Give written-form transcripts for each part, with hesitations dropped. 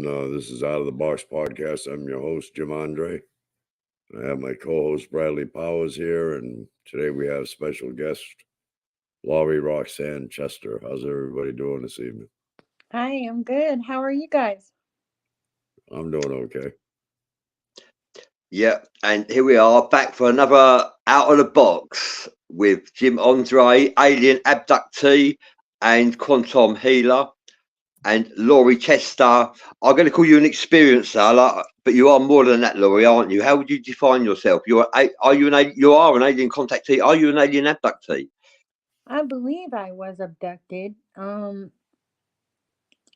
everyone. This is Out of the Box podcast. I'm your host, Jim Andre. I have my co-host, Bradley Powers, here, and today we have special guest, Laurie Roxanne Chester. How's everybody doing this evening? Hi, I'm good. How are you guys? I'm doing okay. Yeah, and here we are back for another Out of the Box with Jim Andre, alien abductee and quantum healer, and Laurie Chester. I'm going to call you an experiencer, but you are more than that, Laurie, aren't you? How would you define yourself? You are an alien contactee. Are you an alien abductee? I believe I was abducted. And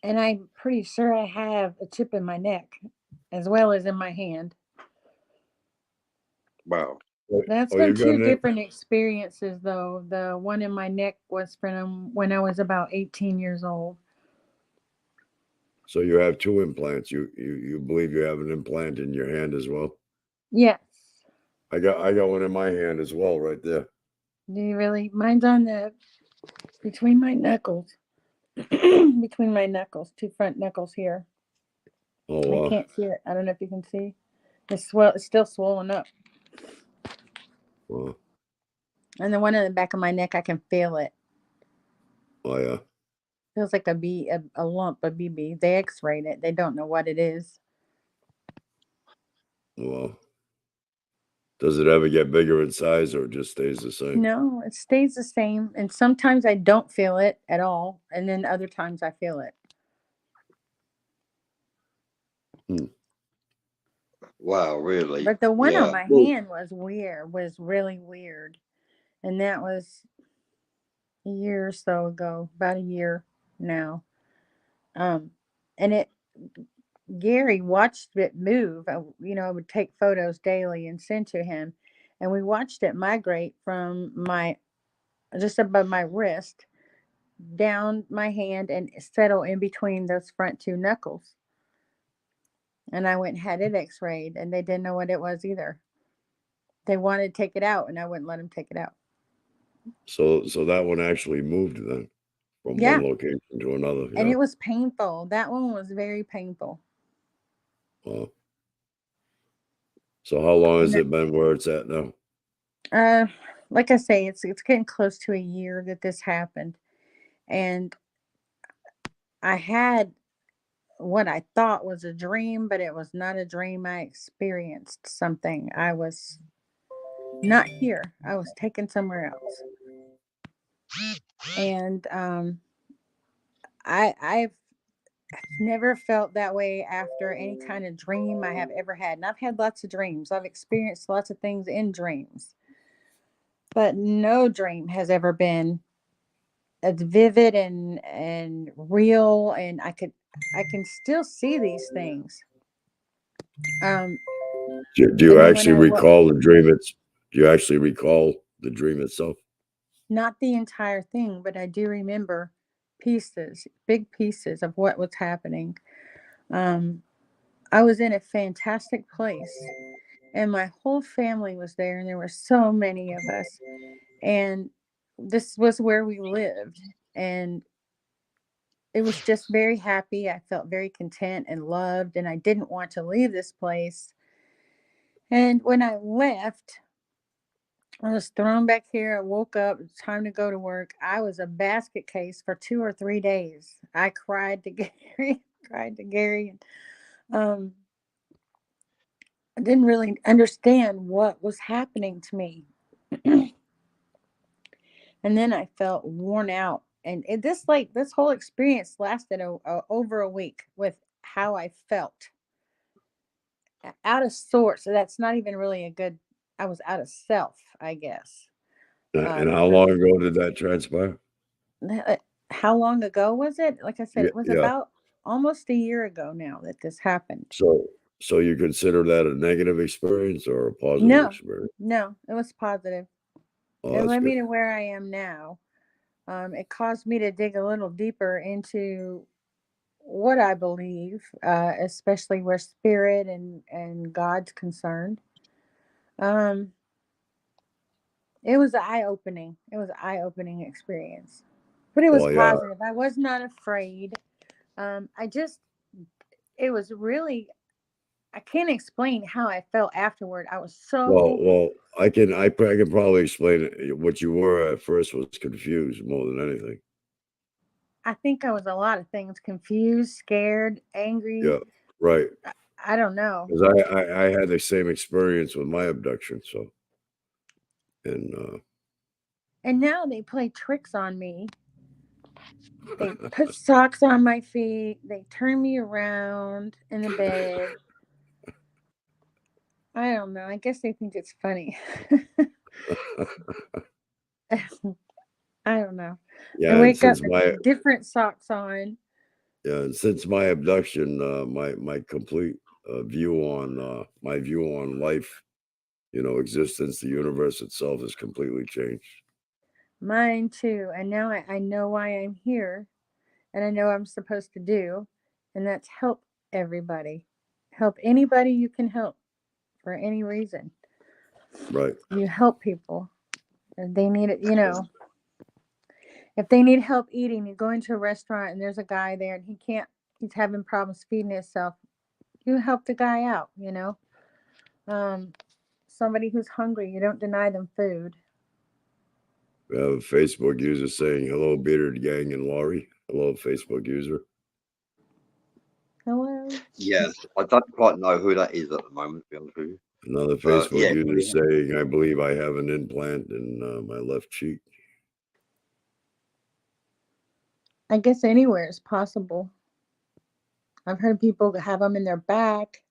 I'm pretty sure I have a chip in my neck as well as in my hand. Wow. That's Oh, been you got two an different experiences though. The one in my neck was from when I was about 18 years old. So you have two implants. You believe you have an implant in your hand as well? Yes. I got one in my hand as well, right there. Do you really? Mine's on the between my knuckles. Between my knuckles, two front knuckles here. Oh I wow. can't see it. I don't know if you can see. It's still swollen up. Wow. And the one in the back of my neck, I can feel it. Oh yeah. Feels like a lump, a BB. They x-rayed it. They don't know what it is. Wow. Does it ever get bigger in size or it just stays the same? No, it stays the same. And sometimes I don't feel it at all. And then other times I feel it. Hmm. Wow, really? But the one on Yeah. my Well, hand was really weird. And that was a year or so ago, about a year now. Um, and Gary watched it move. I would take photos daily and send to him. And we watched it migrate from my just above my wrist down my hand and settle in between those front two knuckles. And I went and had it x-rayed and they didn't know what it was either. They wanted to take it out and I wouldn't let them take it out. So that one actually moved then from Yeah. one location to another. And Yeah. it was painful. That one was very painful. Wow. So how long And has it been where it's at now? uh like I say, it's getting close to a year that this happened. And I had what I thought was a dream, but it was not a dream. I experienced something. I was not here. I was taken somewhere else. And I've never felt that way after any kind of dream I have ever had. And I've had lots of dreams. I've experienced lots of things in dreams. But no dream has ever been as vivid and real, and I can still see these things. Um Do you and then when actually I woke, recall the dream? Do you actually recall the dream itself? not the entire thing, but I do remember pieces, big pieces of what was happening. Um, I was in a fantastic place, and my whole family was there, and there were so many of us. And this was where we lived, and it was just very happy. I felt very content and loved, and I didn't want to leave this place. And when I left, I was thrown back here. I woke up. It's time to go to work. I was a basket case for 2 or 3 days. I cried to Gary, cried to Gary. Um, I didn't really understand what was happening to me. And then I felt worn out. And this whole experience lasted over a week with how I felt out of sorts. So that's not even really a good. I was out of self, I guess. And Is how the long ago did that transpire? How long ago was it? Like I said, Yeah, it was yeah. about almost a year ago now that this happened. So you consider that a negative experience or a positive No, experience? no, it was positive. Oh, It that's led good. me to where I am now. It caused me to dig a little deeper into what I believe, especially where spirit and God's concerned. Um, it was eye opening. It was an eye opening experience, but it was Well, yeah. positive. I was not afraid. I just it was really, I can't explain how I felt afterward. I was so, Well, I can probably explain it. What you were at first was confused more than anything. I think I was a lot of things, confused, scared, angry. Yeah, right. I don't know. Because I had the same experience with my abduction. So, and And now they play tricks on me. They put socks on my feet. They turn me around in the bed. I don't know. I guess they think it's funny. I don't know. I yeah, and wake up since with different socks on. my abduction, my complete view on my view on life, existence, the universe itself has completely changed. Mine too. And now I know why I'm here, and I know what I'm supposed to do, and that's help everybody. Help anybody you can help for any reason. Right. You help people. And they need it, if they need help eating, you go into a restaurant and there's a guy there and he's having problems feeding himself. You help the guy out. Um, Somebody who's hungry, you don't deny them food. We have a Facebook user saying, "Hello, Bearded Gang and Laurie." Hello, Facebook user. Hello. Yes, I don't quite know who that is at the moment, to be honest with you. Another Facebook Yeah, user saying, "I believe I have an implant in my left cheek." I guess anywhere is possible. I've heard people have them in their back.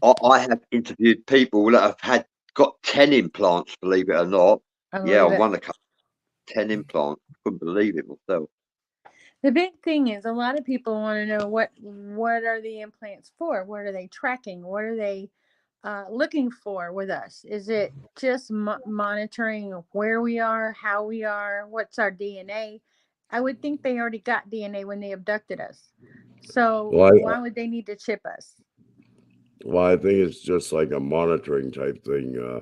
I have interviewed people that have got 10 implants, believe it or not. I Yeah, believe on it. one account, 10 implants. Couldn't believe it myself. The big thing is a lot of people want to know what are the implants for? What are they tracking? What are they looking for with us? Is it just monitoring where we are, how we are, what's our DNA? I would think they already got DNA when they abducted us. So Well, why would they need to chip us? I think it's just like a monitoring type thing.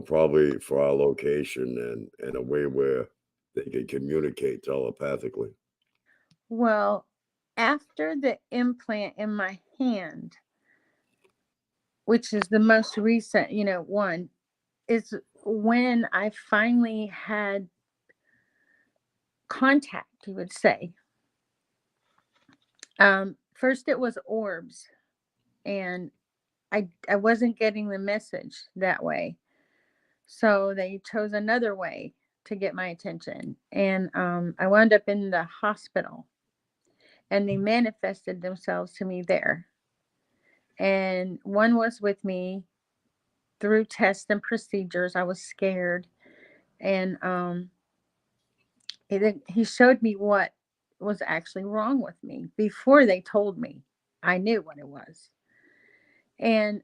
Probably for our location and a way where they can communicate telepathically. Well, after the implant in my hand, which is the most recent, one, is when I finally had contact, you would say. First it was orbs, and I wasn't getting the message that way. So they chose another way to get my attention. And I wound up in the hospital, and they manifested themselves to me there. And one was with me through tests and procedures. I was scared. And he showed me what was actually wrong with me before they told me. I knew what it was. And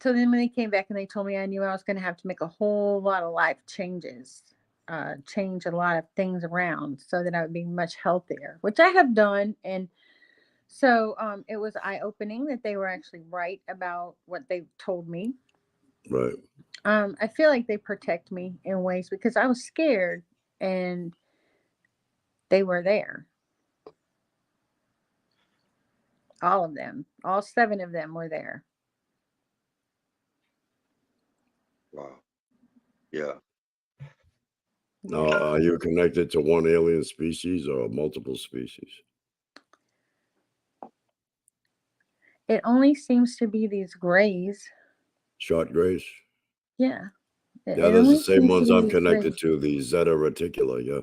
so then when they came back and they told me, I knew I was going to have to make a whole lot of life changes, change a lot of things around so that I would be much healthier, which I have done. And so it was eye-opening that they were actually right about what they told me. Right. I feel like they protect me in ways because I was scared and they were there. All of them, all 7 of them were there. Wow. Yeah. Now, are you connected to one alien species or multiple species? It only seems to be these grays. Short grays? Yeah. Yeah, It those are the only same seems to ones be I'm these connected grays. to, the Zeta Reticula, yeah.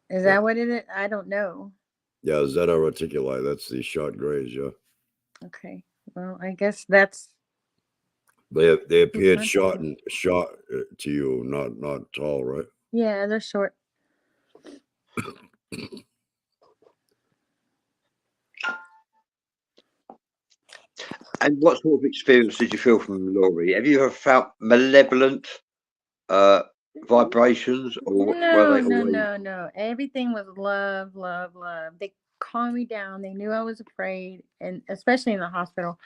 Is Yeah. that what it is? I don't know. Yeah, Zeta Reticuli, that's the short grays, yeah. Okay. Well, I guess that's They appeared short to to you, not tall, right? yeah, they're short. And what sort of experience did you feel from Laurie? Have you ever felt malevolent vibrations, or were No, they no, always? no, no. Everything was love, love, love. They calmed me down. They knew I was afraid, and especially in the hospital,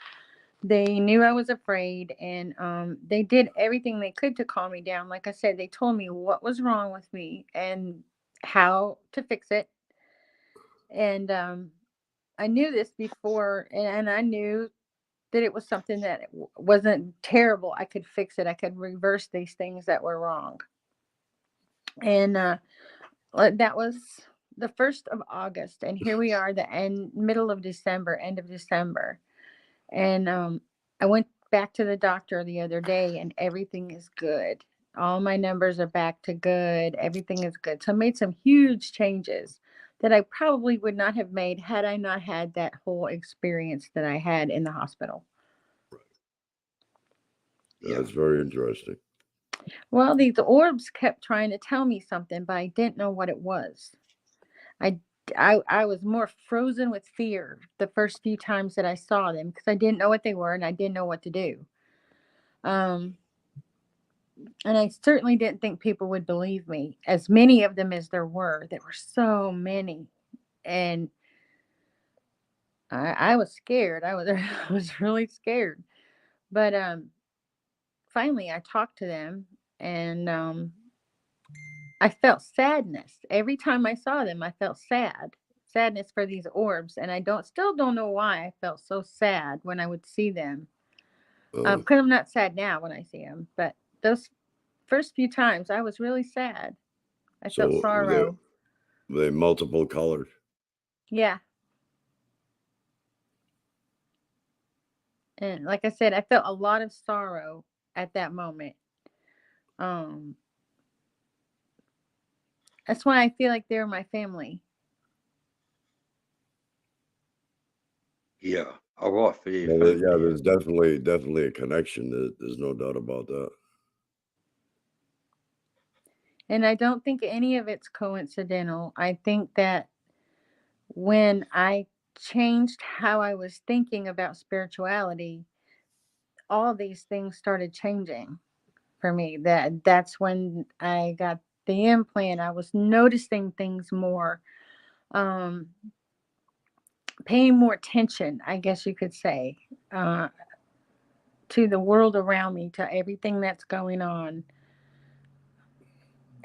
they knew I was afraid, and they did everything they could to calm me down. Like I said, they told me what was wrong with me, and how to fix it. And I knew this before, and I knew that it was something that wasn't terrible. I could fix it. I could reverse these things that were wrong. And that was the 1st of August, and here we are, middle of December, end of December. And I went back to the doctor the other day, and everything is good. All my numbers are back to good. Everything is good. So I made some huge changes that I probably would not have made had I not had that whole experience that I had in the hospital. Yeah, it's very interesting. Well, these orbs kept trying to tell me something, but I didn't know what it was. I was more frozen with fear the first few times that I saw them, because I didn't know what they were and I didn't know what to do. And I certainly didn't think people would believe me, as many of them as there were. There were so many, and I was scared. I was I was really scared. But finally, I talked to them, and I felt sadness every time I saw them. I felt sadness for these orbs, and I still don't know why I felt so sad when I would see them. Because I'm not sad now when I see them, but those first few times I was really sad. I felt sorrow. They multiple colored. Yeah. And like I said, I felt a lot of sorrow at that moment. That's why I feel like they're my family. Yeah, all right for you. Well, yeah, there's definitely a connection. There's no doubt about that. And I don't think any of it's coincidental. I think that when I changed how I was thinking about spirituality, all these things started changing for me. That's when I got the implant. I was noticing things more, um, paying more attention, I guess you could say, to the world around me, to everything that's going on.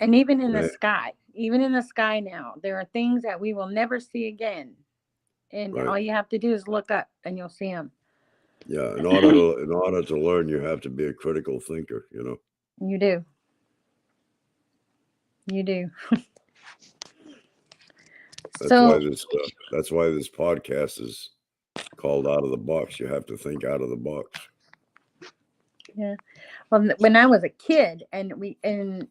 And even in the sky now, there are things that we will never see again. And Right. all you have to do is look up and you'll see them. Yeah, in order to learn, you have to be a critical thinker. You know. You do. You do. That's why this podcast is called Out of the Box. You have to think out of the box. Yeah. Well, when I was a kid, and we in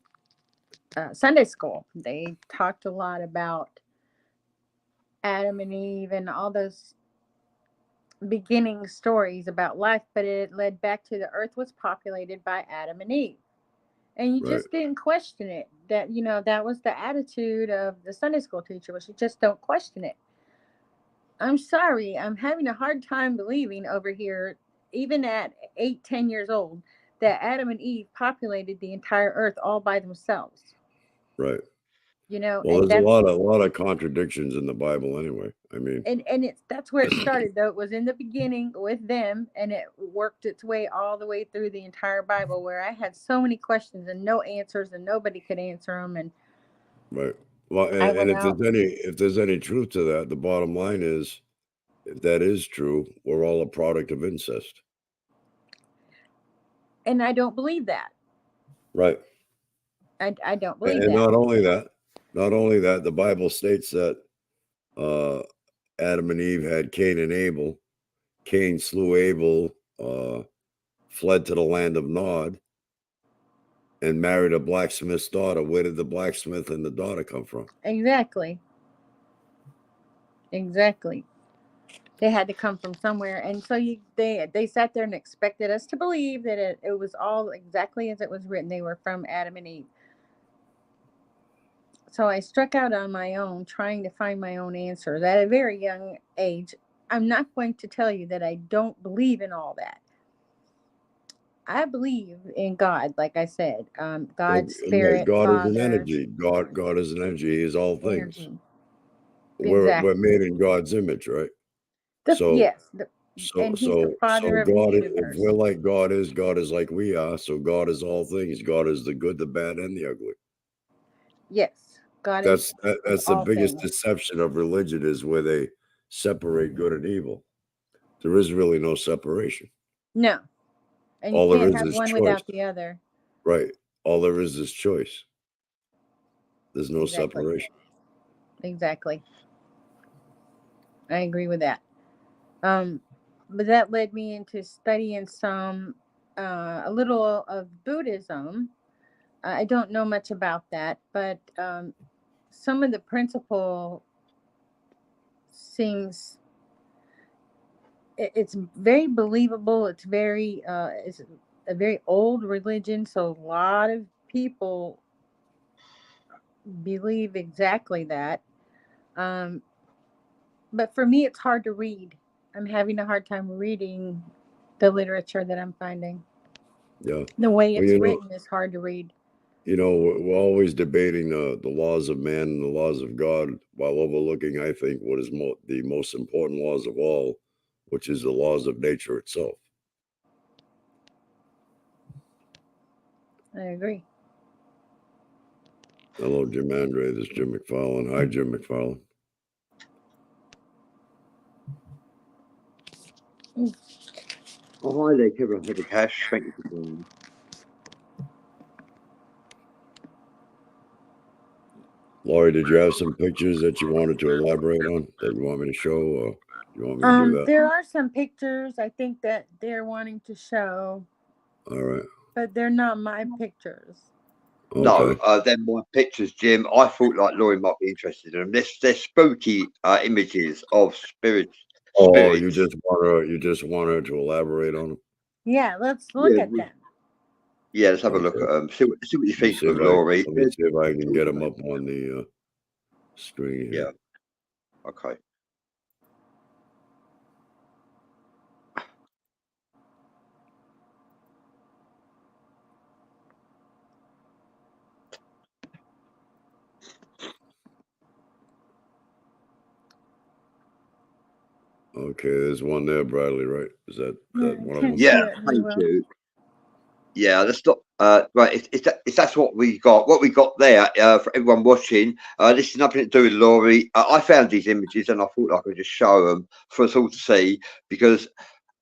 Sunday school, they talked a lot about Adam and Eve and all those beginning stories about life, but it led back to the earth was populated by Adam and Eve. And you just didn't question it. That was the attitude of the Sunday school teacher, was you just don't question it. I'm sorry, I'm having a hard time believing over here, even at 8, 10 years old, that Adam and Eve populated the entire earth all by themselves. Right. Well, there's a lot of contradictions in the Bible anyway. I mean, and that's where it started, though. It was in the beginning with them, and it worked its way all the way through the entire Bible, where I had so many questions and no answers, and nobody could answer them. And right. Well, and if there's any truth to that, the bottom line is, if that is true, we're all a product of incest. And I don't believe that. Right. I don't believe that. And not only that, the Bible states that Adam and Eve had Cain and Abel. Cain slew Abel, fled to the land of Nod, and married a blacksmith's daughter. Where did the blacksmith and the daughter come from? Exactly. They had to come from somewhere, and so they sat there and expected us to believe that it was all exactly as it was written. They were from Adam and Eve. So I struck out on my own, trying to find my own answers at a very young age. I'm not going to tell you that I don't believe in all that. I believe in God, like I said. God, Spirit, God Father. is an energy. God is an energy. He is all things. Energy. We're made in God's image, right? Yes. And He's the Father of the universe. If we're like God is like we are. So God is all things. God is the good, the bad, and the ugly. Yes. God That's is the all biggest things. deception of religion, is where they separate good and evil. There is really no separation. No, and you All there can't have is one choice. without the other. Right. All there is choice. There's no Exactly. separation. Exactly. I agree with that. Um, but that led me into studying a little of Buddhism. I don't know much about that, but some of the principle seems it's very believable. It's a very old religion, so a lot of people believe exactly that. Um, but for me, it's hard to read. I'm having a hard time reading the literature that I'm finding. Yeah. The way Well, it's written is hard to read. we're always debating the laws of man and the laws of God, while overlooking, I think, what is the most important laws of all, which is the laws of nature itself. I agree. Hello, Jim Andre. This is Jim McFarland. Hi, Jim McFarland. Oh, hi there, Kevin Cash. Thank you for joining. Laurie, did you have some pictures that you wanted to elaborate on that you want me to show, or you want me to do that? There are some pictures I think that they're wanting to show. All right. But they're not my pictures. No, Okay. they're my pictures, Jim. I thought like Laurie might be interested in them. They're spooky images of spirits. Oh, you just want her to elaborate on them? Yeah, let's look at them. Yeah, let's have a look Okay. at them. See what you Let me think see of them, Laurie. let me see if I can get them up on the screen here. Yeah. Okay. Okay, there's one there, Bradley, right? Is that one of them? Yeah, thank you. Yeah, let's stop. Right, if that's what we got, there for everyone watching. This is nothing to do with Laurie. I found these images and I thought I could just show them for us all to see, because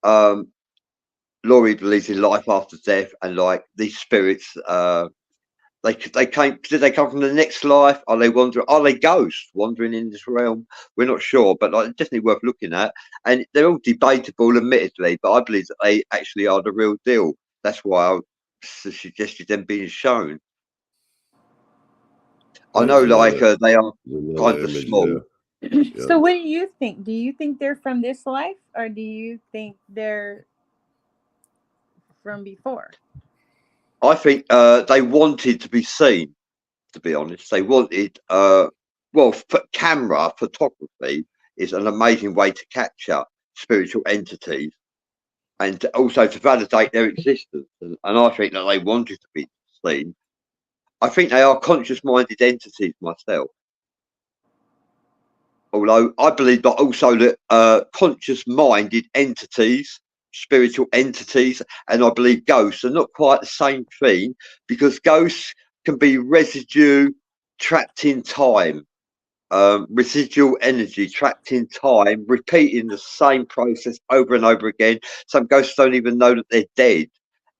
Laurie believes in life after death, and like these spirits, they came. Did they come from the next life? Are they wandering? Are they ghosts wandering in this realm? We're not sure, but like definitely worth looking at. And they're all debatable, admittedly, but I believe that they actually are the real deal. That's why I suggested them being shown. I know, like they are kind of small. So, what do you think? Do you think they're from this life, or do you think they're from before? I think they wanted to be seen. To be honest, they wanted. Camera photography is an amazing way to capture spiritual entities, and also to validate their existence. And I think that they wanted to be seen. I think they are conscious-minded entities myself. Although I believe that also that conscious-minded entities, spiritual entities, and I believe ghosts are not quite the same thing, because ghosts can be residue trapped in time, residual energy trapped in time, repeating the same process over and over again. Some ghosts don't even know that they're dead.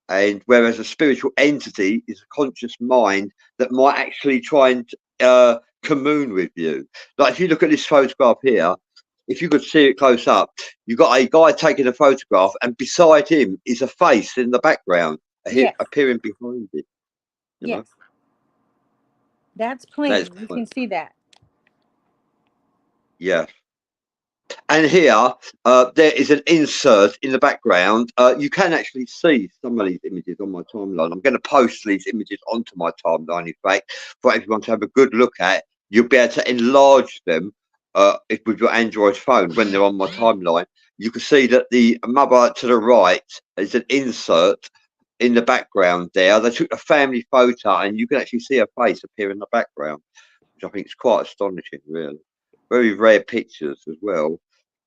And whereas a spiritual entity is a conscious mind that might actually try and commune with you. Like if you look at this photograph here, if you could see it close up, you've got a guy taking a photograph, and beside him is a face in the background appearing behind it. Yes. That's plain. You can see that. Yeah. And here, there is an insert in the background. You can actually see some of these images on my timeline. I'm going to post these images onto my timeline, in fact, for everyone to have a good look at. You'll be able to enlarge them with your Android phone when they're on my timeline. You can see that the mother to the right is an insert in the background there. They took a family photo, and you can actually see her face appear in the background, which I think is quite astonishing, really. Very rare pictures as well.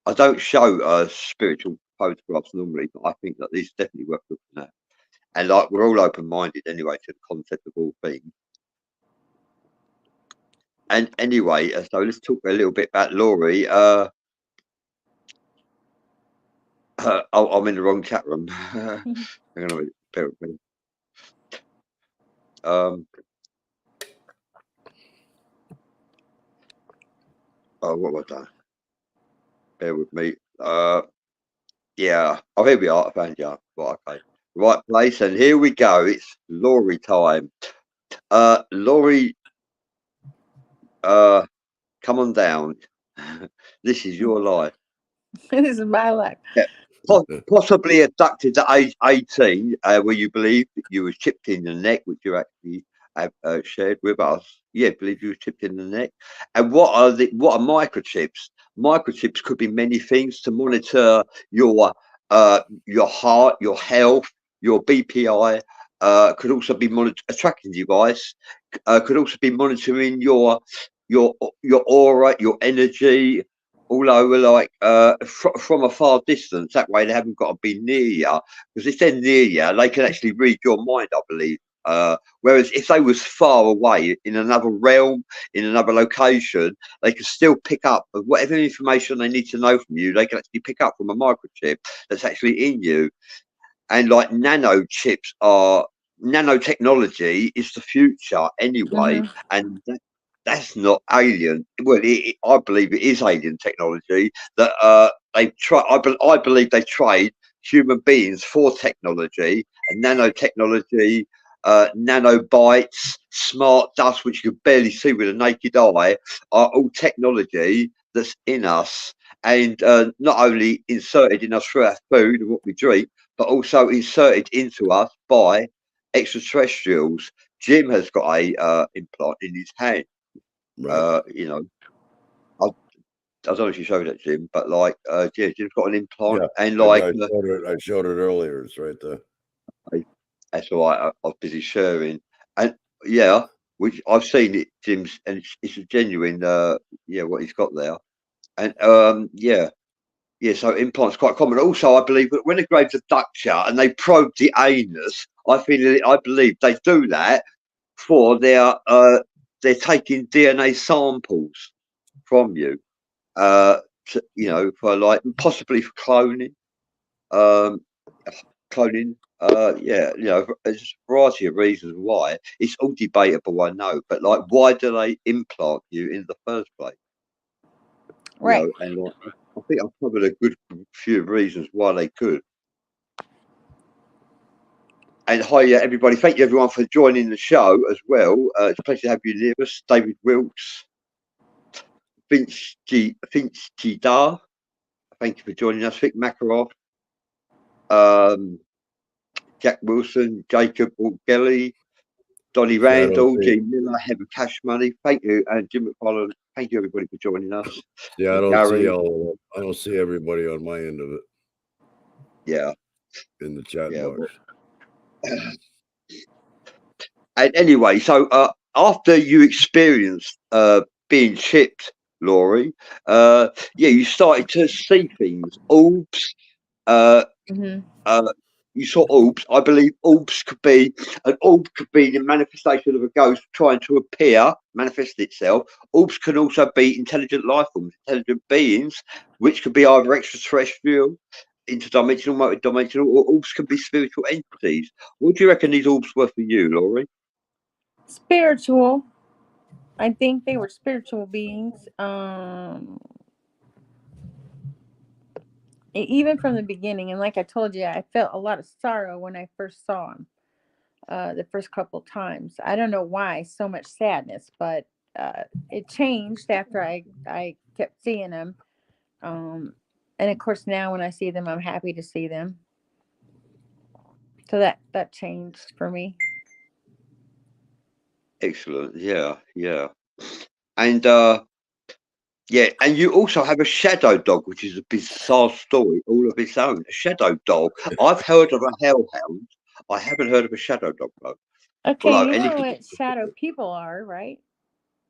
I don't show spiritual photographs normally, but I think that these are definitely worth looking at. And like we're all open-minded anyway to the concept of all things. And anyway, so let's talk a little bit about Laurie. I'm in the wrong chat room. Hang on a minute, bear with me. What have I done? Bear with me. Yeah. Oh, here we are. I found you. Right, okay. Right place, and here we go. It's Laurie time. Laurie, come on down. This is your life. This is my life. Yeah. Possibly abducted at age 18, where you believe that you were chipped in the neck, which you actually have shared with us. Yeah, believe you were chipped in the neck. And what are microchips? Microchips could be many things to monitor your heart, your health, your BPI. Could also be a tracking device. Could also be monitoring your aura, your energy, all over, like from a far distance. That way they haven't got to be near you, because if they're near you they can actually read your mind, I believe. Whereas if they was far away in another realm, in another location, they can still pick up whatever information they need to know from you. They can actually pick up from a microchip that's actually in you. And like nanotechnology is the future anyway. And that's not alien. Well, I believe it is alien technology that they try. I believe they trade human beings for technology and nanotechnology, nanobites, smart dust, which you can barely see with a naked eye, are all technology that's in us, and not only inserted in us through our food and what we drink, but also inserted into us by extraterrestrials. Jim has got a implant in his hand. Right. You know, I don't know if you showed that, Jim, but like, yeah, Jim's got an implant, Yeah. and like, I showed it earlier. It's right there. that's all right. I was busy sharing, and yeah, which I've seen it, Jim's, and it's a genuine, yeah, what he's got there, and yeah. Yeah, so implants quite common. Also, I believe that when the graves abduct you and they probe the anus, I believe they do that for they're taking DNA samples from you, for like possibly for cloning, um, cloning. Yeah, there's a variety of reasons why. It's all debatable, I know, but like, why do they implant you in the first place? Right. And like, I think I've covered a good few reasons why they could. And hi, everybody. Thank you, everyone, for joining the show as well. It's a pleasure to have you near us. David Wilkes, Finch G. Dar. Thank you for joining us. Vic Makarov, Jack Wilson, Jacob Gelly, Donny Randall, Gene Miller, Heather Cash Money. Thank you. And Jim McFarlane. Thank you, everybody, for joining us. Yeah, I don't see everybody on my end of it. Yeah. In the chat box. And anyway, so after you experienced being chipped, Laurie, you started to see things, orbs. You saw orbs. I believe orbs could be the manifestation of a ghost trying to manifest itself. Orbs can also be intelligent life forms, intelligent beings, which could be either extraterrestrial, interdimensional, multidimensional, or orbs can be spiritual entities. What do you reckon these orbs were for you, Laurie? Spiritual. I think they were spiritual beings. Even from the beginning, and like I told you, I felt a lot of sorrow when I first saw him. The first couple times, I don't know why so much sadness, but it changed after I kept seeing them. And of course, now when I see them, I'm happy to see them. So that changed for me. Excellent. Yeah. And and you also have a shadow dog, which is a bizarre story all of its own. A shadow dog. I've heard of a hellhound. I haven't heard of a shadow dog, though. Okay, you know what shadow people are, right?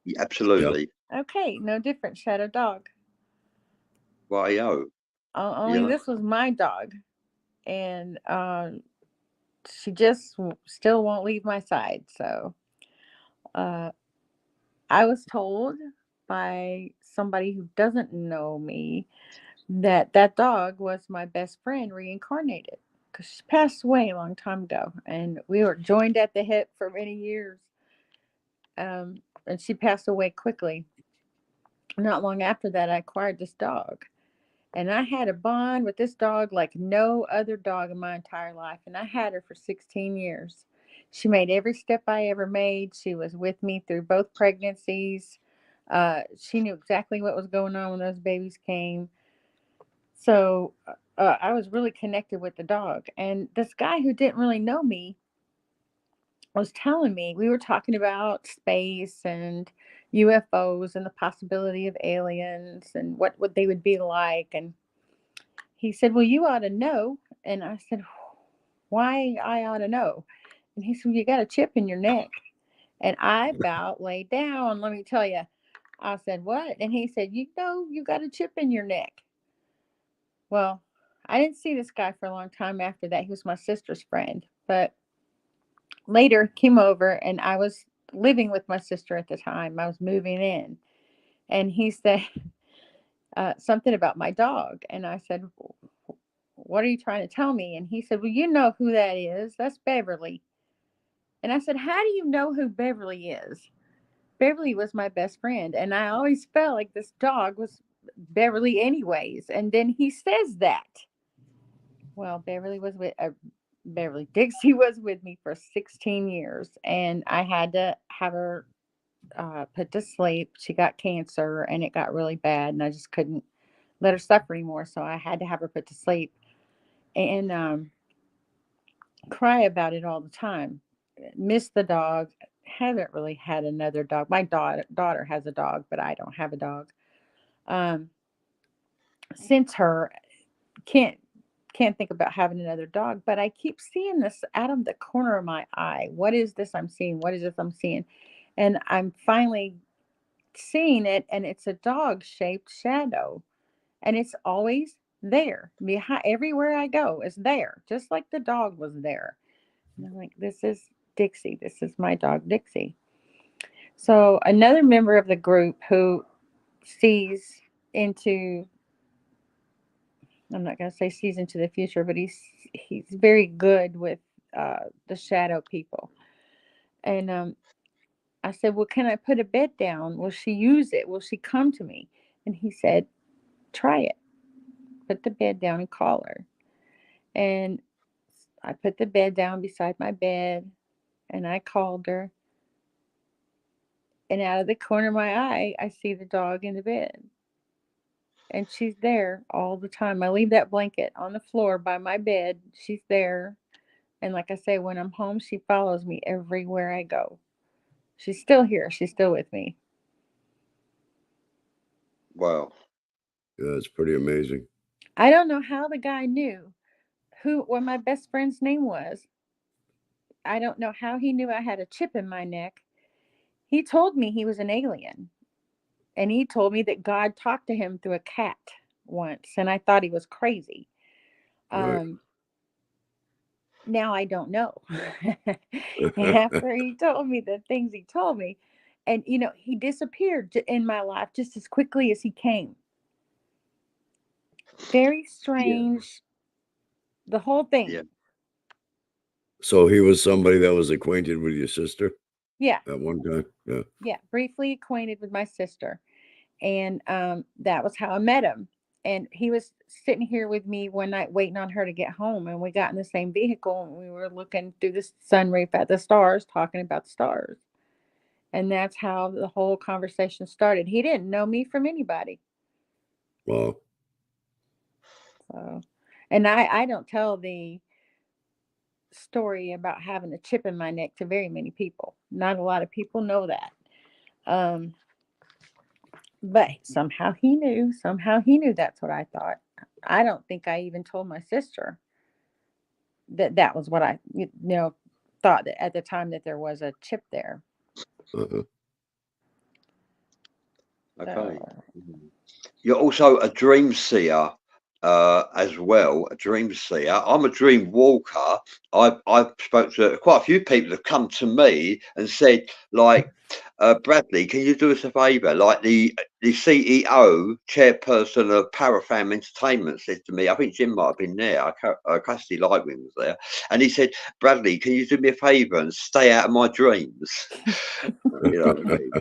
Yeah, absolutely. Yep. Okay, no different. Shadow dog. Righto. Only this was my dog, and she just still won't leave my side. So, I was told by somebody who doesn't know me that that dog was my best friend reincarnated because she passed away a long time ago, and we were joined at the hip for many years. And she passed away quickly. Not long after that, I acquired this dog. And I had a bond with this dog like no other dog in my entire life. And I had her for 16 years. She made every step I ever made. She was with me through both pregnancies. She knew exactly what was going on when those babies came. So I was really connected with the dog. And this guy who didn't really know me was telling me, we were talking about space and UFOs and the possibility of aliens and what they would be like. And he said, well, you ought to know. And I said, why I ought to know? And he said, well, you got a chip in your neck. And I about laid down, let me tell you. I said, what? And he said, you know, you got a chip in your neck. Well, I didn't see this guy for a long time after that. He was my sister's friend. But later came over, and I was living with my sister at the time. I was moving in. And he said something about my dog. And I said, what are you trying to tell me? And he said, well, you know who that is. That's Beverly. And I said, how do you know who Beverly is? Beverly was my best friend. And I always felt like this dog was Beverly anyways. And then he says that. Well, Beverly Dixie was with me for 16 years. And I had to have her put to sleep. She got cancer and it got really bad. And I just couldn't let her suffer anymore. So I had to have her put to sleep. And cry about it all the time. Miss the dog. Haven't really had another dog. My daughter has a dog, but I don't have a dog. Um, since her, can't can't think about having another dog. But I keep seeing this out of the corner of my eye. What is this I'm seeing? What is this I'm seeing? And I'm finally seeing it, and it's a dog shaped shadow, and it's always there behind everywhere I go. It's there, just like the dog was there. And I'm like, this is Dixie. This is my dog, Dixie. So another member of the group who sees into, I'm not going to say sees into the future, but he's very good with the shadow people. And I said, well, can I put a bed down? Will she use it? Will she come to me? And he said, try it. Put the bed down and call her. And I put the bed down beside my bed and I called her. And out of the corner of my eye, I see the dog in the bed. And she's there all the time. I leave that blanket on the floor by my bed. She's there. And like I say, when I'm home, she follows me everywhere I go. She's still here. She's still with me. Wow. Yeah, it's pretty amazing. I don't know how the guy knew what my best friend's name was. I don't know how he knew I had a chip in my neck. He told me he was an alien. And he told me that God talked to him through a cat once. And I thought he was crazy. Right. Now I don't know. After he told me the things he told me, and he disappeared in my life just as quickly as he came. Very Yeah. strange, the whole thing. Yeah. So he was somebody that was acquainted with your sister Yeah, at one time? Yeah. briefly acquainted with my sister, and that was how I met him. And he was sitting here with me one night waiting on her to get home, and we got in the same vehicle, and we were looking through the sunroof at the stars, talking about the stars. And that's how the whole conversation started. He didn't know me from anybody. Wow. So, and I don't tell the story about having a chip in my neck to very many people. Not a lot of people know that. Um, but somehow he knew. Somehow he knew that's what I thought. I don't think I even told my sister that was what I thought at the time, that there was a chip there. Uh-huh. Okay. So, You're also a dream seer as well, a dream seer. I'm a dream walker. I've spoke to quite a few people that have come to me and said, like, Bradley, can you do us a favour? Like the CEO, chairperson of Parafam Entertainment, said to me, I think Jim might have been there. Cassidy Lightwing was there, and he said, "Bradley, can you do me a favour and stay out of my dreams?" You know what I mean?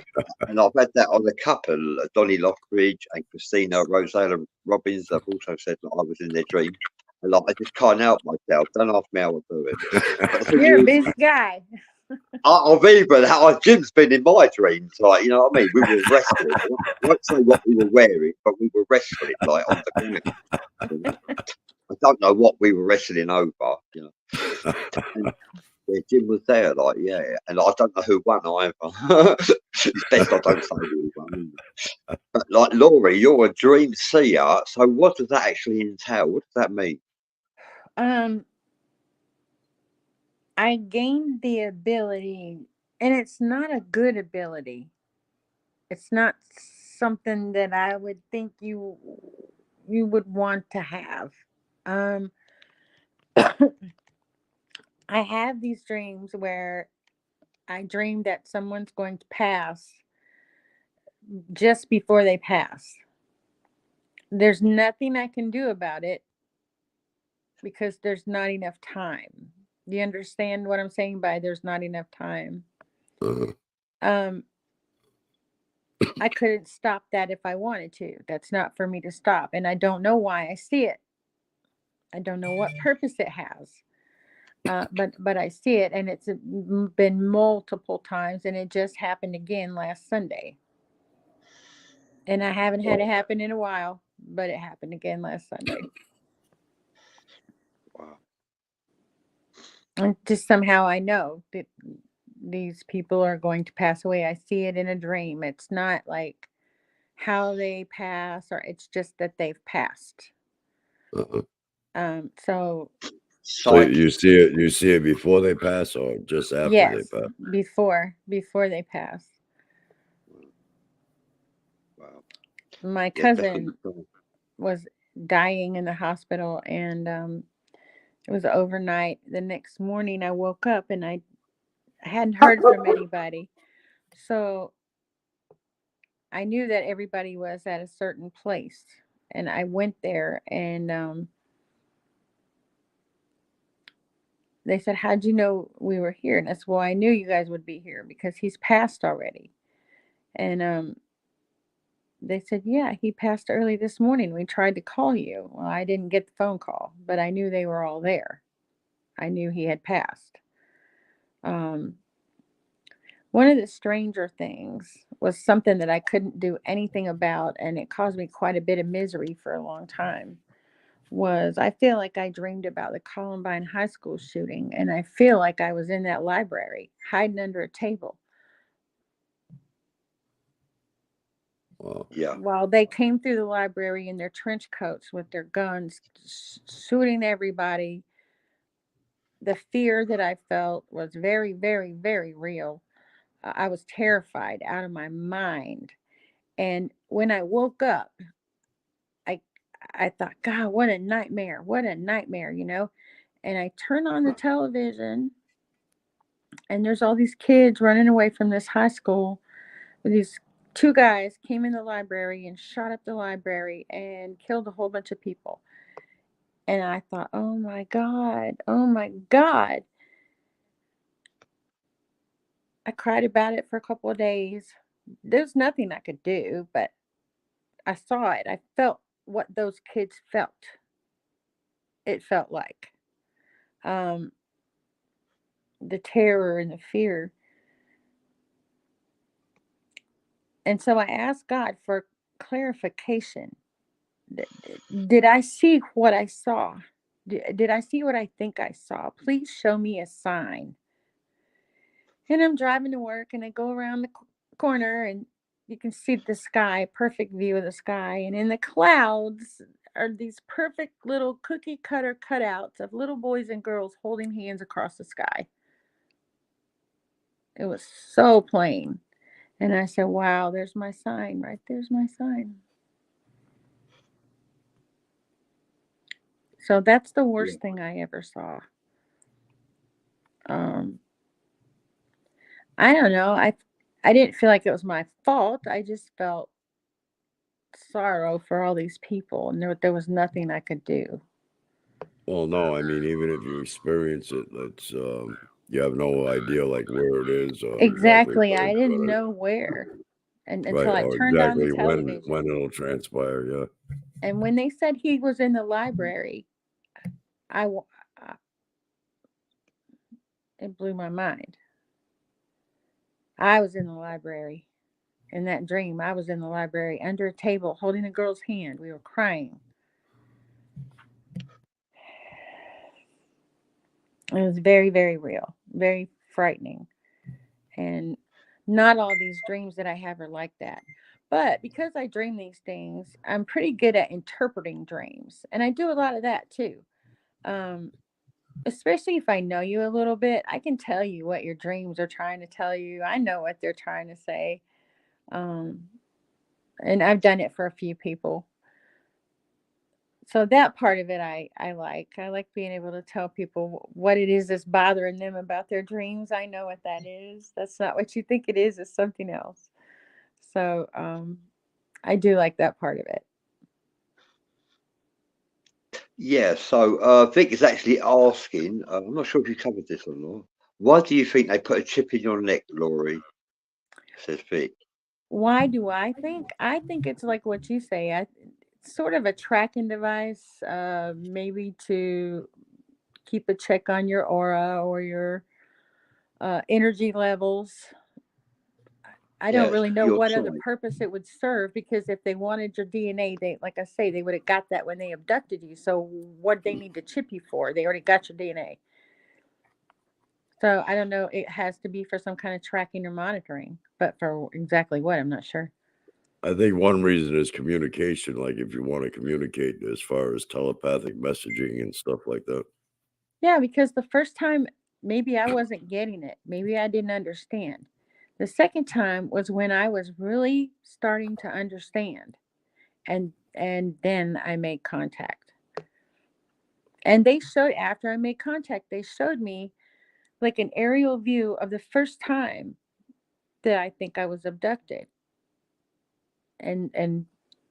And I've had that on a couple. Donnie Lockridge and Christina Rosella Robbins have also said that I was in their dream. And like, I just can't help myself. Don't ask me how I do it. But the thing You're a is, busy guy. I've even how Jim's been in my dreams, like, you know what I mean? We were wrestling. I won't say what we were wearing, but we were wrestling like on the ground. You know? I don't know what we were wrestling over, you know. And yeah, Jim was there, like, yeah, and I don't know who won either. It's best I don't say who won. But like, Laurie, you're a dream seer, so what does that actually entail? What does that mean? I gained the ability, and it's not a good ability. It's not something that I would think you would want to have. Um, I have these dreams where I dream that someone's going to pass just before they pass. There's nothing I can do about it because there's not enough time. Do you understand what I'm saying by there's not enough time? Uh-huh. I couldn't stop that if I wanted to. That's not for me to stop. And I don't know why I see it. I don't know what purpose it has. But I see it, and it's been multiple times, and it just happened again last Sunday. And I haven't had it happen in a while, but it happened again last Sunday. Wow. And just somehow I know that these people are going to pass away. I see it in a dream. It's not like how they pass, or it's just that they've passed. Uh-huh. So So you see it before they pass or just after they yes, pass? before they pass. Wow. My Yeah, cousin definitely. was dying in the hospital, and it was overnight. The next morning I woke up and I hadn't heard from anybody. So I knew that everybody was at a certain place, and I went there, and they said, "How'd you know we were here?" And I said, "Well, I knew you guys would be here because he's passed already." And they said, "Yeah, he passed early this morning. We tried to call you." Well, I didn't get the phone call, but I knew they were all there. I knew he had passed. Um, One of the stranger things was something that I couldn't do anything about, and it caused me quite a bit of misery for a long time. Was I feel like I dreamed about the Columbine High School shooting, and I feel like I was in that library hiding under a table Wow. Yeah. while they came through the library in their trench coats with their guns, shooting everybody. The fear that I felt was very, very, very real. I was terrified out of my mind. And when I woke up, I I thought, God, what a nightmare. What a nightmare, you know? And I turn on the television, and there's all these kids running away from this high school. These two guys came in the library and shot up the library and killed a whole bunch of people. And I thought, oh my God, oh my God. I cried about it for a couple of days. There's nothing I could do, but I saw it. I felt what those kids felt. It felt like um, the terror and the fear. And so I asked God for clarification. Did I see what I saw? Did I see what I think I saw? Please show me a sign. And I'm driving to work, and I go around the corner, and you can see the sky, perfect view of the sky. And in the clouds are these perfect little cookie cutter cutouts of little boys and girls holding hands across the sky. It was so plain. And I said, wow, there's my sign. Right there's my sign. So that's the Yeah. worst thing I ever saw. Um, I don't know. I didn't feel like it was my fault. I just felt sorrow for all these people, and there was nothing I could do. Well, no, I mean, even if you experience it, that's you have no idea like where it is or exactly Exactly. what I it's didn't gonna, know where, and right, until I or turned on the exactly when television. it'll transpire. Yeah. And when they said he was in the library, I w- it blew my mind. I was in the library in that dream. I was in the library under a table holding a girl's hand. We were crying. It was very, very real, very frightening. And not all these dreams that I have are like that. But because I dream these things, I'm pretty good at interpreting dreams. And I do a lot of that too. Um, Especially if I know you a little bit, I can tell you what your dreams are trying to tell you. I know what they're trying to say. Um, and I've done it for a few people. So that part of it I like. I like being able to tell people what it is that's bothering them about their dreams. I know what that is. That's not what you think it is, it's something else. So I do like that part of it. Yeah, so Vic is actually asking, I'm not sure if you covered this or not. Why do you think they put a chip in your neck, Laurie? Says Vic. Why do I think? I think it's like what you say. It's sort of a tracking device, maybe to keep a check on your aura or your energy levels. I don't Yes, really know your what other type. purpose it would serve, because if they wanted your DNA, they, like I say, they would have got that when they abducted you. So what they need to chip you for? They already got your DNA. So I don't know. It has to be for some kind of tracking or monitoring, but for exactly what, I'm not sure. I think one reason is communication. Like if you want to communicate as far as telepathic messaging and stuff like that. Yeah, because the first time, maybe I wasn't getting it. Maybe I didn't understand. The second time was when I was really starting to understand. And then I made contact. And they showed, after I made contact, they showed me like an aerial view of the first time that I think I was abducted. And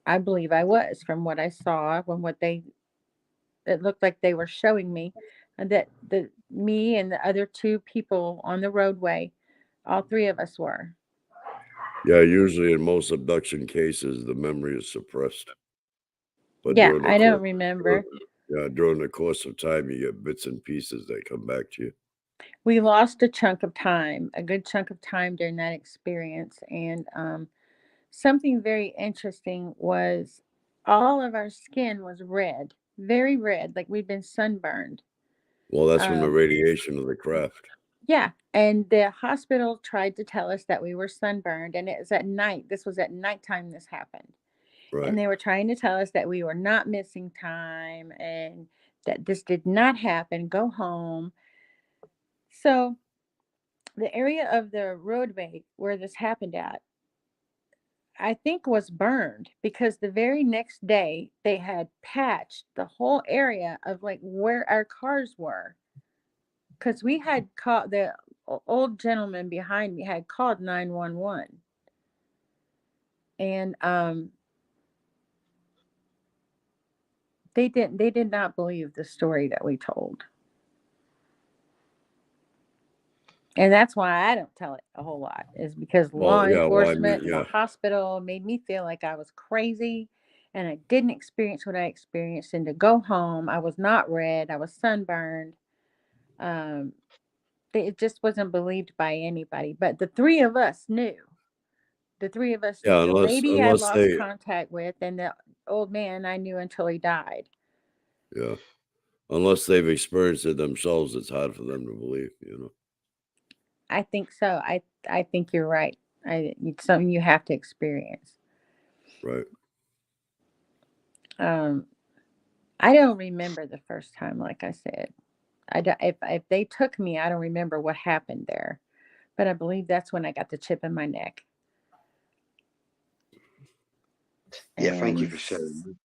I believe I was, from what I saw, from what they, it looked like they were showing me, and that the me and the other two people on the roadway, all three of us were. Yeah, usually in most abduction cases, the memory is suppressed. But Yeah, during the I don't course, remember. yeah, during the course of time, you get bits and pieces that come back to you. We lost a chunk of time, a good chunk of time during that experience. And something very interesting was all of our skin was red, very red, like we'd been sunburned. Well, that's from the Um, radiation of the craft, yeah, and the hospital tried to tell us that we were sunburned, and it was at night. This was at nighttime this happened. And right? they were trying to tell us that we were not missing time and that this did not happen. Go home. So the area of the roadway where this happened at, I think, was burned, because the very next day they had patched the whole area of like where our cars were, because we had called the old gentleman behind me had called 911. And they did not believe the story that we told. And that's why I don't tell it a whole lot, is because law Well, yeah. Well, I mean, enforcement and the yeah, hospital made me feel like I was crazy and I didn't experience what I experienced. And to go home, I was not red, I was sunburned. Um, it just wasn't believed by anybody. But the three of us knew. The three of us knew. yeah. The Unless lady I unless lost they, contact with, and the old man I knew until he died. yeah, unless they've experienced it themselves, it's hard for them to believe. I think so. I think you're right. It's something you have to experience. Right? Um, I don't remember the first time, like I said. I don't, if they took me, I don't remember what happened there, but I believe that's when I got the chip in my neck. Yeah, thank you And for sharing that.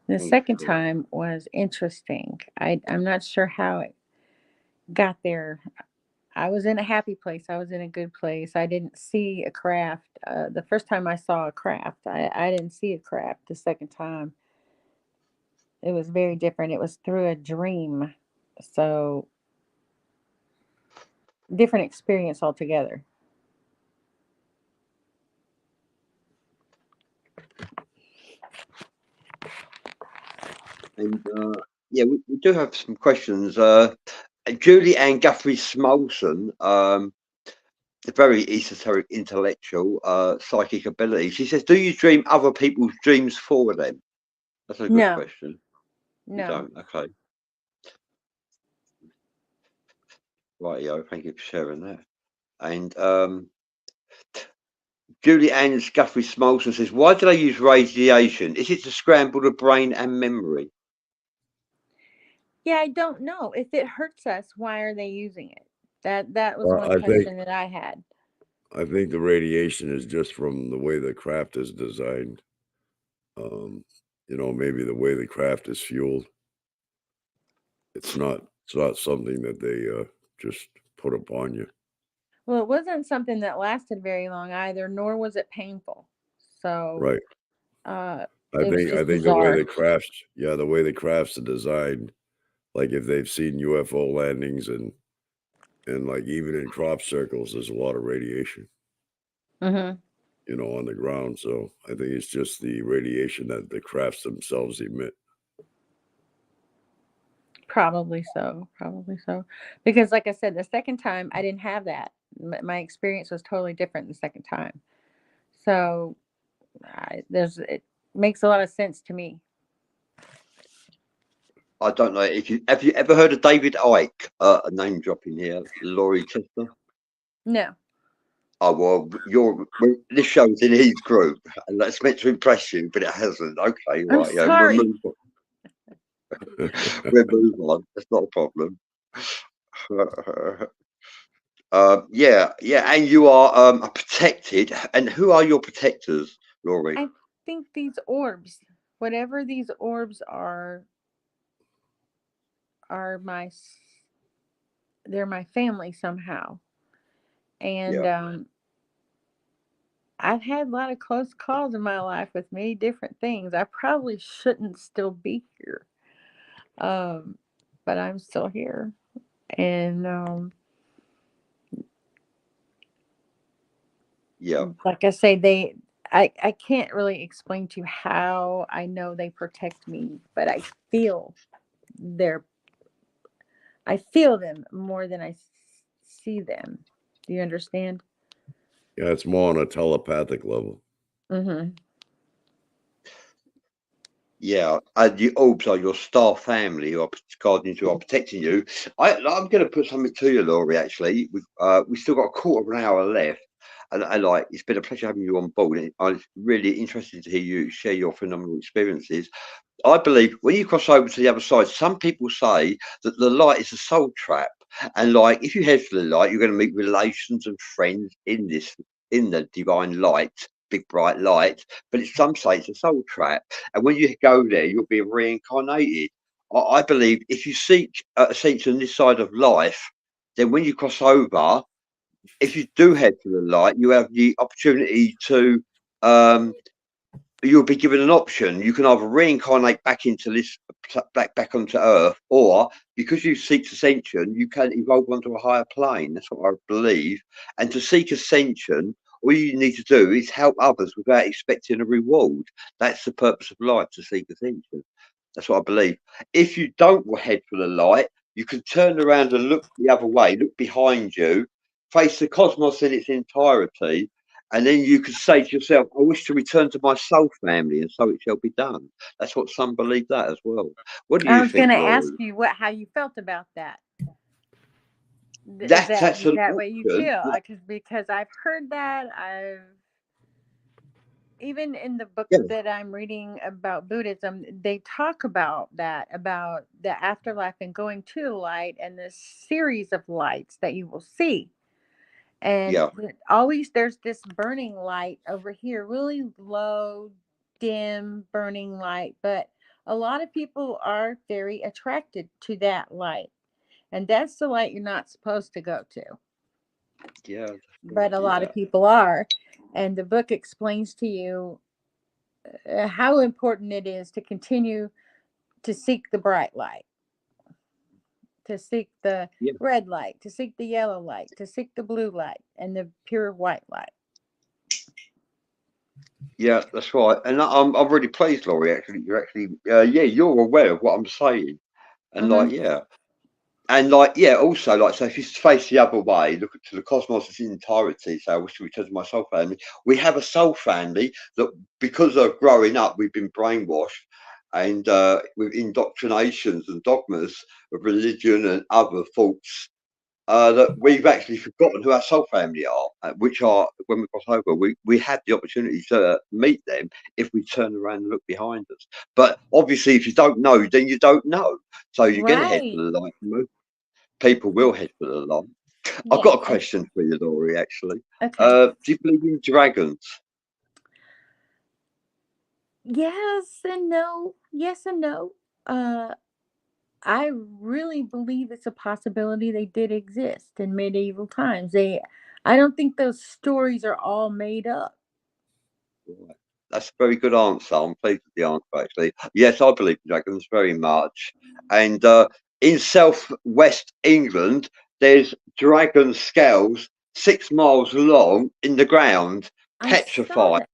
the Thank you second for that. time was interesting. I'm not sure how it got there. I was in a happy place. I was in a good place. I didn't see a craft. The first time I saw a craft, I didn't see a craft. The second time, it was very different. It was through a dream. So, different experience altogether. And yeah, we do have some questions. Julie Ann Guthrie Smolson, a very esoteric, intellectual, psychic ability. She says, "Do you dream other people's dreams for them?" That's a good No, question. You no. don't? Okay. Right, yo. Thank you for sharing that. And Julie Ann Guthrie Smolson says, "Why do they use radiation? Is it to scramble the brain and memory?" Yeah, I don't know. If it hurts us, why are they using it? That was Well, one question that I had. I think the radiation is just from the way the craft is designed. Maybe the way the craft is fueled. It's not something that they just put upon you. Well, it wasn't something that lasted very long either, nor was it painful. So, Right. uh, I it was think I just think the way bizarre. the crafts are designed, like if they've seen UFO landings and like even in crop circles, there's a lot of radiation, Hmm. on the ground. So I think it's just the radiation that the crafts themselves emit. Probably so. Probably so. Because, like I said, the second time I didn't have that. My experience was totally different the second time. So, it makes a lot of sense to me. I don't know if you have you ever heard of David Icke? A name dropping here, Laurie Chester. No, Oh well, this show's in his group, and that's meant to impress you, but it hasn't. Okay, I'm right, yeah, we'll sorry. move on. We'll move on. That's not a problem. Yeah, yeah, and you are protected. And who are your protectors, Laurie? I think these orbs, whatever these orbs are they're my family somehow. And Yeah, I've had a lot of close calls in my life with many different things. I probably shouldn't still be here. Um, but I'm still here. And yeah, like I say, I can't really explain to you how I know they protect me, but feel their I feel them more than see them. Do you understand? Yeah, it's more on a telepathic level. Mm-hmm. yeah. And the orbs are your star family who are guardians who are protecting you. I'm going to put something to you, Laurie. Actually, we still got a quarter of an hour left. And I like it's been a pleasure having you on board. And I'm really interested to hear you share your phenomenal experiences. I believe when you cross over to the other side, some people say that the light is a soul trap, and like if you head for the light, you're going to meet relations and friends in the divine light, big bright light. But some say it's a soul trap, and when you go there, you'll be reincarnated. I believe if you seek ascension this side of life, then when you cross over, if you do head for the light, you have the opportunity to um, you'll be given an option. You can either reincarnate back into this back onto Earth, or because you seek ascension, you can evolve onto a higher plane. That's what I believe. And to seek ascension, all you need to do is help others without expecting a reward. That's the purpose of life, to seek ascension. That's what I believe. If you don't head for the light, you can turn around and look the other way, look behind you, face the cosmos in its entirety, and then you could say to yourself, I wish to return to my soul family, and so it shall be done. That's what some believe that as well. What do I you was going think, to ask Laurie? you how you felt about that. That's Is an that what you option. feel? Because I've heard that. I've even in the book Yeah, that I'm reading about Buddhism, they talk about that, about the afterlife and going to the light and this series of lights that you will see. And yeah, always there's this burning light over here, really low, dim burning light. But a lot of people are very attracted to that light. And that's the light you're not supposed to go to. Yeah. but a lot of people are. And the book explains to you how important it is to continue to seek the bright light, to seek the red light, to seek the yellow light, to seek the blue light, and the pure white light. Yeah, that's right. And I'm really pleased, Laurie. Actually, you're aware of what I'm saying, and also, like, so if you face the other way, look to the cosmos as entirety. So I wish to return to my soul family. We have a soul family that, because of growing up, we've been brainwashed and with indoctrinations and dogmas of religion and other thoughts. That we've actually forgotten who our soul family are, which are, when we cross over, we have the opportunity to meet them if we turn around and look behind us. But obviously, if you don't know, then you don't know. So you're going to head for the light. People will head for the light. I've got a question for you, Laurie, actually. Okay. Do you believe in dragons? Yes and no. Yes and no. I really believe it's a possibility they did exist in medieval times. I don't think those stories are all made up. Right. That's a very good answer. I'm pleased with the answer, actually. Yes, I believe in dragons very much. And in southwest England, there's dragon scales 6 miles long in the ground, petrified.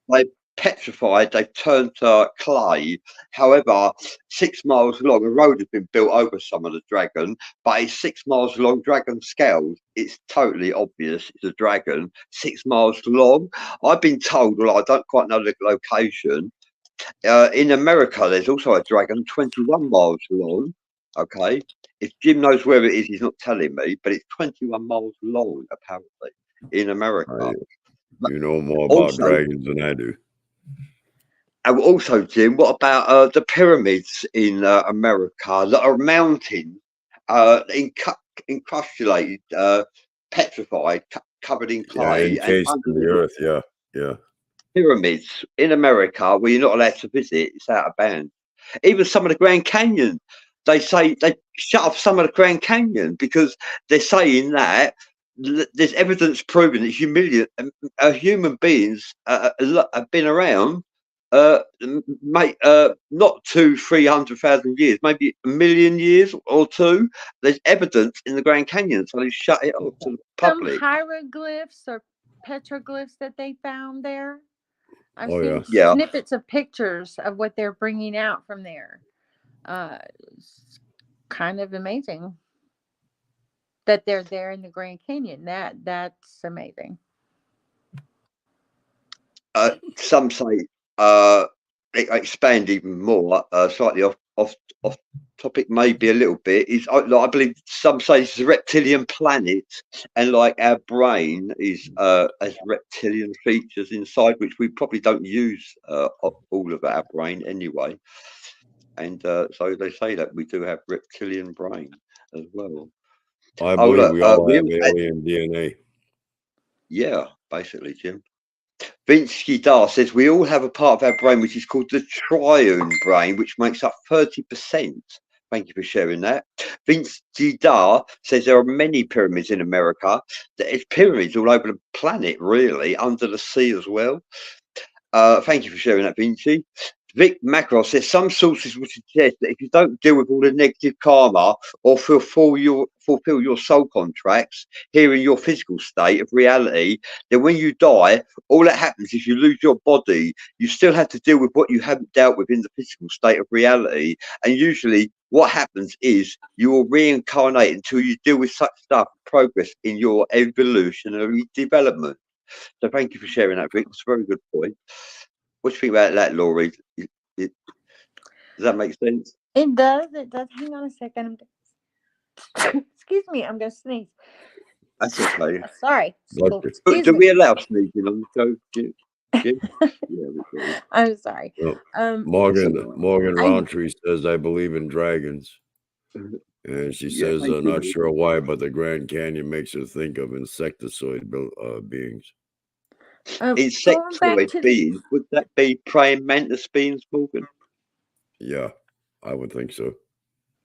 They petrified, they've turned to clay. However, 6 miles long, a road has been built over some of the dragon, but it's 6 miles long dragon scales. It's totally obvious it's a dragon, 6 miles long. I've been told, well, I don't quite know the location. In America, there's also a dragon 21 miles long. Okay. If Jim knows where it is, he's not telling me, but it's 21 miles long, apparently, in America. You know more about Also, dragons than I do. and also, Jim, what about the pyramids in America that are mountains, encapsulated, petrified, covered in Yeah, clay, and encased in the underneath earth. Yeah. pyramids in America where you're not allowed to visit, it's out of bounds. Even some of the Grand Canyon, they say they shut off some of the Grand Canyon because they're saying that there's evidence proving that human beings have been around, not 300,000 years, maybe a million years or two. There's evidence in the Grand Canyon, so they shut it off to the public. Some hieroglyphs or petroglyphs that they found there. I've Oh, seen yeah. snippets of pictures of what they're bringing out from there. It's kind of amazing that they're there in the Grand Canyon. That's amazing. Some say expand even more, slightly off topic, maybe a little bit. I believe some say it's a reptilian planet, and like our brain is has reptilian features inside, which we probably don't use all of our brain anyway. And so they say that we do have reptilian brain as well. I Oh believe look, we all have alien DNA. yeah, basically, Jim. Vinsky Dar says we all have a part of our brain which is called the triune brain, which makes up 30%. Thank you for sharing that. Vinsky Dar says there are many pyramids in America. There's pyramids all over the planet, really, under the sea as well. Thank you for sharing that, Vinci. Vic Macross says some sources would suggest that if you don't deal with all the negative karma or fulfill your soul contracts here in your physical state of reality, then when you die, all that happens is you lose your body. You still have to deal with what you haven't dealt with in the physical state of reality. And usually what happens is you will reincarnate until you deal with such stuff, progress in your evolutionary development. So thank you for sharing that, Vic. It's a very good point. What do you think about that, Laurie? Does that make sense? It does. It does. Hang on a second. Excuse me. I'm going to sneeze. That's okay. Sorry. Excuse do me. We allow sneezing on the show, Jim? Yeah, we do. I'm sorry. No. Morgan Roundtree says, I believe in dragons. And she says, not sure why, but the Grand Canyon makes her think of insectoid beings. Insectoid beings? Would that be praying mantis beings, Morgan? Yeah, I would think so.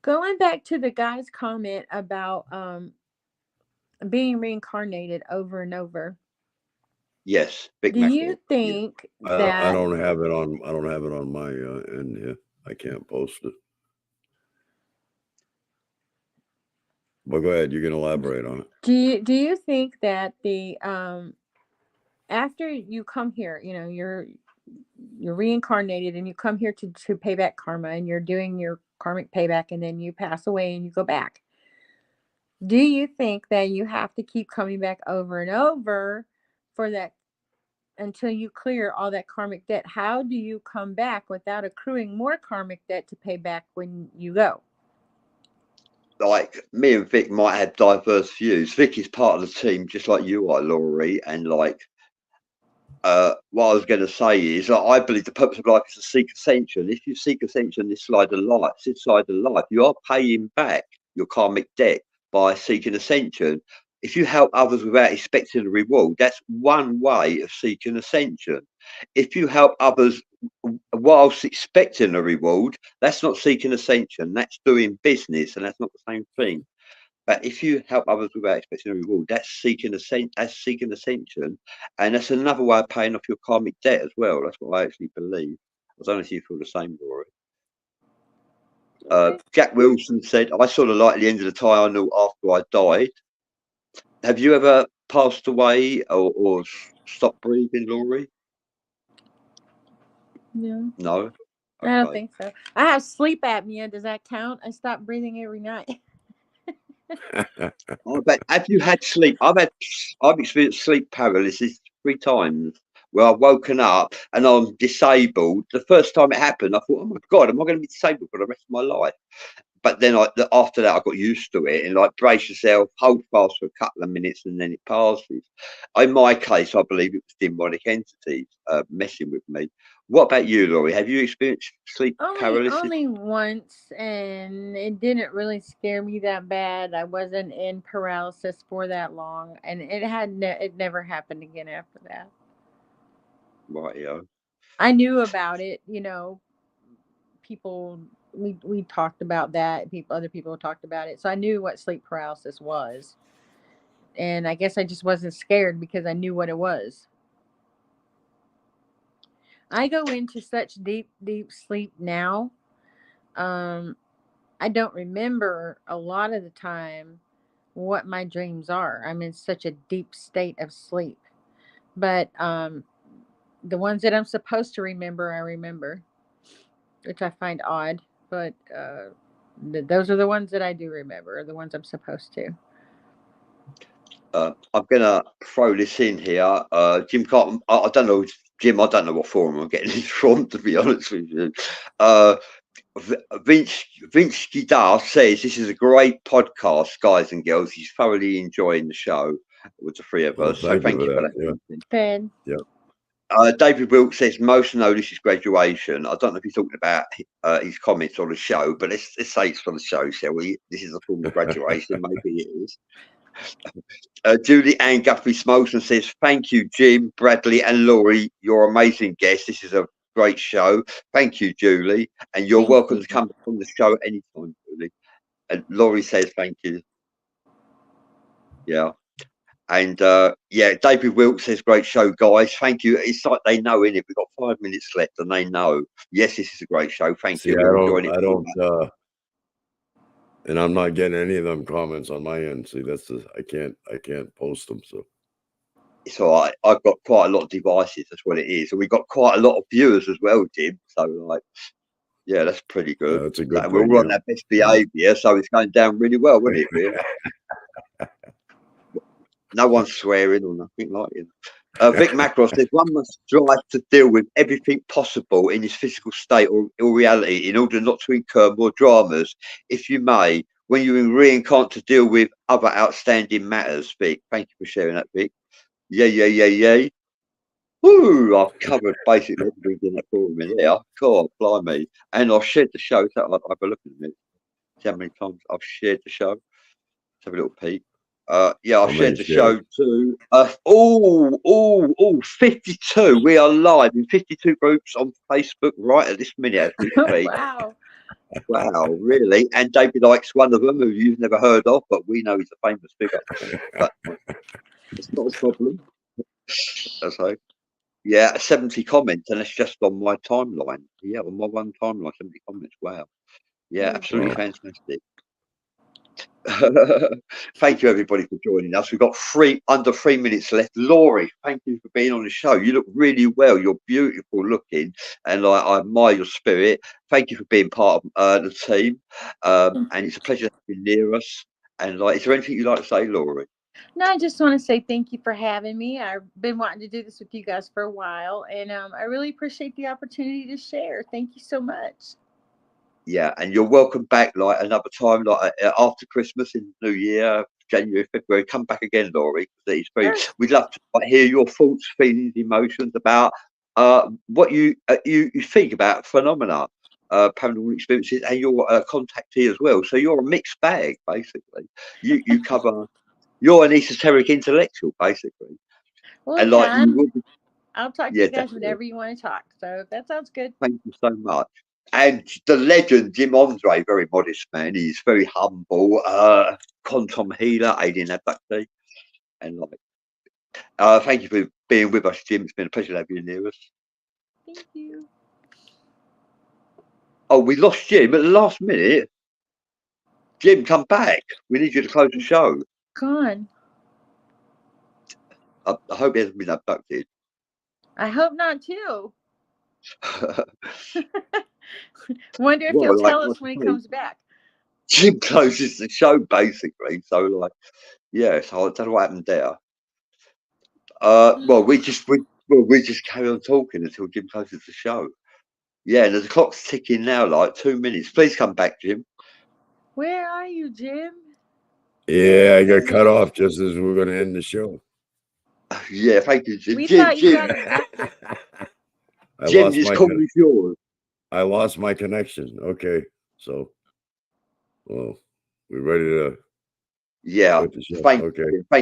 Going back to the guy's comment about being reincarnated over and over. Yes, big Do you mackerel. Yeah. think I that don't have it on. I don't have it on my end here. I can't post it. But go ahead. You can elaborate on it. do you think that the after you come here, you're reincarnated and you come here to pay back karma and you're doing your karmic payback and then you pass away and you go back. Do you think that you have to keep coming back over and over for that until you clear all that karmic debt? How do you come back without accruing more karmic debt to pay back when you go? Like me and Vic might have diverse views. Vic is part of the team, just like you are, Laurie, and like what I was going to say is I believe the purpose of life is to seek ascension. If you seek ascension this side of life, you are paying back your karmic debt by seeking ascension. If you help others without expecting a reward, that's one way of seeking ascension. If you help others whilst expecting a reward, that's not seeking ascension. That's doing business, and that's not the same thing. But if you help others without expecting a reward, that's seeking ascension, and that's another way of paying off your karmic debt as well. That's what I actually believe. I don't know if you feel the same, Laurie. Okay. Jack Wilson said, "I saw the light at the end of the tunnel after I died." Have you ever passed away or stopped breathing, Laurie? No, No. I don't Okay. think so. I have sleep apnea. Does that count? I stop breathing every night. But have you had sleep? I've experienced sleep paralysis 3 times where I've woken up and I'm disabled. The first time it happened, I thought, "Oh my God, am I going to be disabled for the rest of my life?" But then after that, I got used to it and like brace yourself, hold fast for a couple of minutes, and then it passes. In my case, I believe it was demonic entities messing with me. What about you, Laurie? Have you experienced sleep paralysis? Only once, and it didn't really scare me that bad. I wasn't in paralysis for that long, and it never happened again after that. Right, yeah. I knew about it, people we talked about that. Other people talked about it, so I knew what sleep paralysis was, and I guess I just wasn't scared because I knew what it was. I go into such deep sleep now. Um, I don't remember a lot of the time what my dreams are. I'm in such a deep state of sleep. But the ones that I'm supposed to remember, I remember, which I find odd. But those are the ones that I do remember, the ones I'm supposed to. I'm gonna throw this in here. Jim Carton, I don't know, Jim. I don't know what forum I'm getting this from, to be honest with you. Vince Gidar says this is a great podcast, guys and girls. He's thoroughly enjoying the show with the three of Well, us. So thank you thank for you for that. that. Yeah. Vincent. Good. Yeah. David Wilkes says most know this is graduation. I don't know if he's talking about his comments on the show, but let's say it's for the show, shall we? This is a form of graduation. Maybe it is. Julie Ann Guthrie Smolson says, "Thank you, Jim, Bradley, and Laurie. You're amazing guests. This is a great show. Thank you, Julie. And you're Thank welcome you. to come on the show anytime, Julie." And Laurie says, "Thank you." Yeah. And yeah, David Wilkes says, "Great show, guys. Thank you." It's like they know, in it. We've got 5 minutes left and they know. Yes, this is a great show. Thank See, you. We're enjoying it. I don't, and I'm not getting any of them comments on my end. See, I can't post them. So It's all right. I've got quite a lot of devices. That's what it is. And we've got quite a lot of viewers as well, Jim. So, like, yeah, that's pretty good. that's a So good we're thing. all on our best behaviour, so it's going down really well, wouldn't it, really? No one's swearing or nothing like it. Vic Macross says one must strive to deal with everything possible in his physical state or reality in order not to incur more dramas, if you may, when you reincarnate to deal with other outstanding matters. Vic, thank you for sharing that, Vic. Yeah. Woo! I've covered basically everything in that forum in there. God, blimey. And I've shared the show. So I'll have a look at it. See how many times I've shared the show. Let's have a little peek. Yeah, I've How shared many the shares? show too. 52. We are live in 52 groups on Facebook right at this minute as we speak. Wow. Wow, really? And David Icke's one of them, who you've never heard of, but we know he's a famous figure. But it's not a problem. So, yeah, 70 comments, and it's just on my timeline. Yeah, on my one timeline, 70 comments. Wow. Yeah, absolutely fantastic. Thank you, everybody, for joining us. We've got under 3 minutes left. Laurie, thank you for being on the show. You look really well. You're beautiful looking, and I admire your spirit. Thank you for being part of the team, and it's a pleasure to be near us. And is there anything you'd like to say, Laurie? No, I just want to say thank you for having me. I've been wanting to do this with you guys for a while, and I really appreciate the opportunity to share. Thank you so much. Yeah, and you're welcome back another time, after Christmas in the New Year, January, February. Come back again, Laurie. It's very. Sure. We'd love to hear your thoughts, feelings, emotions about what you think about phenomena, paranormal experiences, and your contactee as well. So you're a mixed bag, basically. You cover. You're an esoteric intellectual, basically. Well, And you will be. I'll talk to Yeah, you guys definitely. whenever you want to talk. So that sounds good. Thank you so much. And the legend, Jim Andre, very modest man. He's very humble. Quantum healer, alien abductee. And thank you for being with us, Jim. It's been a pleasure to have you near us. Thank you. Oh, we lost Jim at the last minute. Jim, come back. We need you to close the show. Gone. I hope he hasn't been abducted. I hope not too. Wonder if he'll tell us when he comes back. Jim closes the show basically. So yeah, so I don't know what happened there. Well, we just carry on talking until Jim closes the show. Yeah, and the clock's ticking now, 2 minutes. Please come back, Jim. Where are you, Jim? Yeah, I got cut off just as we were going to end the show. Yeah, thank you, Jim. We Jim, thought you got abducted. Jim, this call is yours. I lost my connection. Okay, so, well, we're ready to. Yeah, thank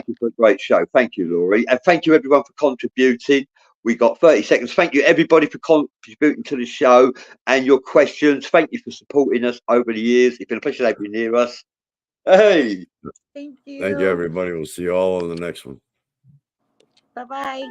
you for a great show. Thank you, Laurie, and thank you everyone for contributing. We got 30 seconds. Thank you everybody for contributing to the show and your questions. Thank you for supporting us over the years. It's been a pleasure to have you near us. Hey, thank you. Thank you, everybody. We'll see you all on the next one. Bye-bye.